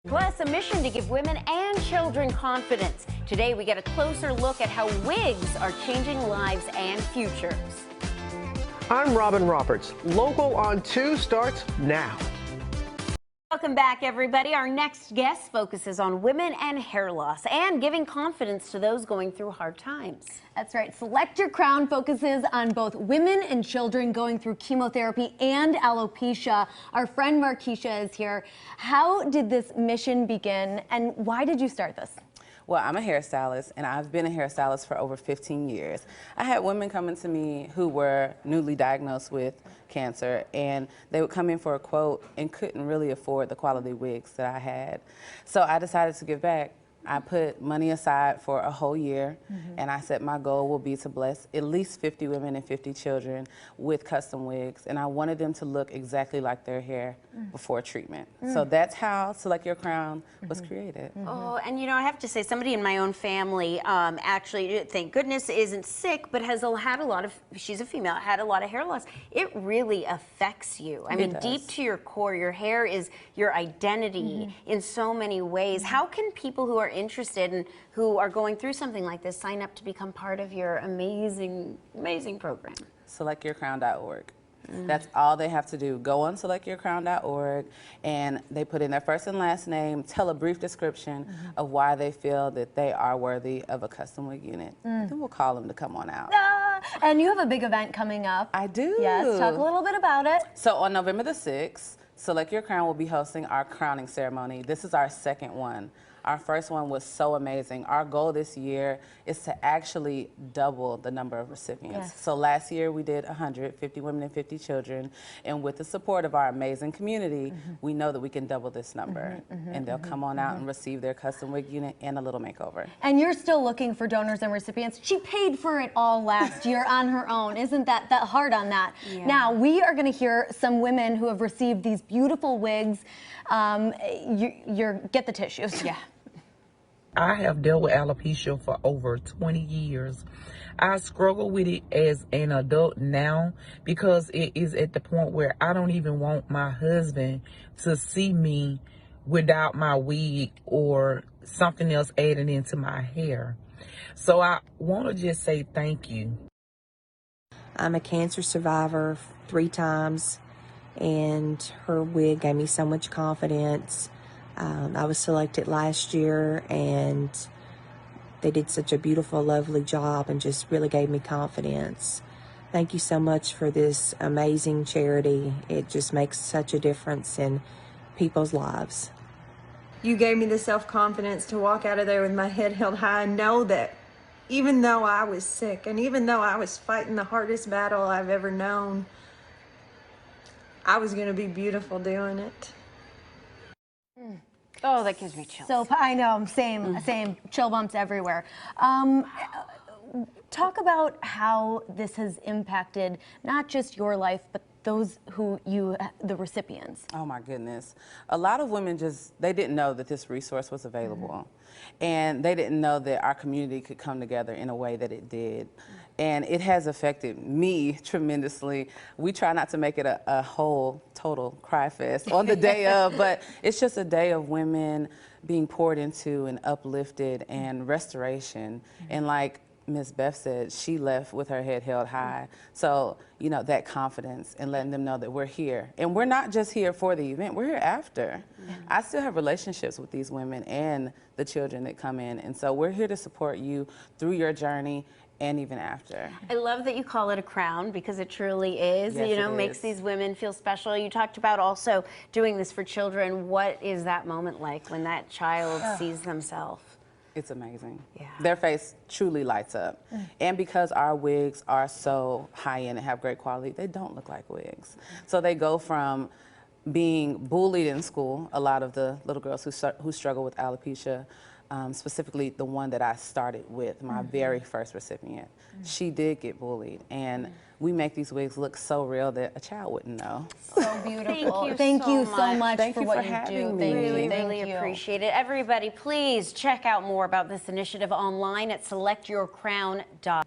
Plus, a mission to give women and children confidence. Today, we get a closer look at how wigs are changing lives and futures. I'm Robin Roberts. Local on 2 starts now. Welcome back, everybody. Our next guest focuses on women and hair loss and giving confidence to those going through hard times. That's right. Select Your Crown focuses on both women and children going through chemotherapy and alopecia. Our friend Markeisha is here. How did this mission begin, and why did you start this? Well, I'm a hairstylist, and I've been a hairstylist for over 15 years. I had women coming to me who were newly diagnosed with cancer, and they would come in for a quote and couldn't really afford the quality wigs that I had. So I decided to give back. I put money aside for a whole year, and I said my goal will be to bless at least 50 women and 50 children with custom wigs, and I wanted them to look exactly like their hair before treatment. So that's how Select Your Crown was created. Oh, and you know, I have to say, somebody in my own family actually, thank goodness, isn't sick, but has had a lot of, she's a female, had a lot of hair loss. It really affects you. I mean, deep to your core, your hair is your identity in so many ways. How can people who are interested and who are going through something like this sign up to become part of your amazing program? SelectYourCrown.org. That's all they have to do. Go on SelectYourCrown.org, and they put in their first and last name, tell a brief description of why they feel that they are worthy of a custom wig unit. Then we'll call them to come on out. And you have a big event coming up. I do. Yes, talk a little bit about it. So on November the 6th, Select Your Crown will be hosting our crowning ceremony. This is our second one. Our first one was so amazing. Our goal this year is to actually double the number of recipients. Yes. So last year we did 150 women and 50 children, and with the support of our amazing community, we know that we can double this number, and they'll come on out and receive their custom wig unit and a little makeover. And you're still looking for donors and recipients. She paid for it all last year on her own. Isn't that hard on that? Yeah. Now, we are going to hear some women who have received these beautiful wigs. Get the tissues. Yeah. I have dealt with alopecia for over 20 years. I struggle with it as an adult now because it is at the point where I don't even want my husband to see me without my wig or something else added into my hair. So I want to just say thank you. I'm a cancer survivor 3 times, and her wig gave me so much confidence. I was selected last year, and they did such a beautiful, lovely job and just really gave me confidence. Thank you so much for this amazing charity. It just makes such a difference in people's lives. You gave me the self-confidence to walk out of there with my head held high and know that even though I was sick and even though I was fighting the hardest battle I've ever known, I was going to be beautiful doing it. Oh, that gives me chills. So I know, same, chill bumps everywhere. Talk about how this has impacted not just your life, but those who the recipients. Oh my goodness. A lot of women they didn't know that this resource was available. And they didn't know that our community could come together in a way that it did. And it has affected me tremendously. We try not to make it a whole, total cry fest on the day of, but it's just a day of women being poured into and uplifted and restoration. And like Ms. Beth said, she left with her head held high. So, you know, that confidence and letting them know that we're here. And we're not just here for the event, we're here after. I still have relationships with these women and the children that come in. And so we're here to support you through your journey and even after. I love that you call it a crown, because it truly is. Yes, you know, it makes is. these women feel special. You talked about also doing this for children. What is that moment like when that child sees themselves? It's amazing. Yeah. Their face truly lights up. And because our wigs are so high-end and have great quality, they don't look like wigs. So they go from being bullied in school, a lot of the little girls who struggle with alopecia, specifically the one that I started with, my very first recipient. She did get bullied, and we make these wigs look so real that a child wouldn't know. So beautiful. Thank you so much. Thank for you what for you having do. me. Really appreciate it. Everybody, please check out more about this initiative online at selectyourcrown.org.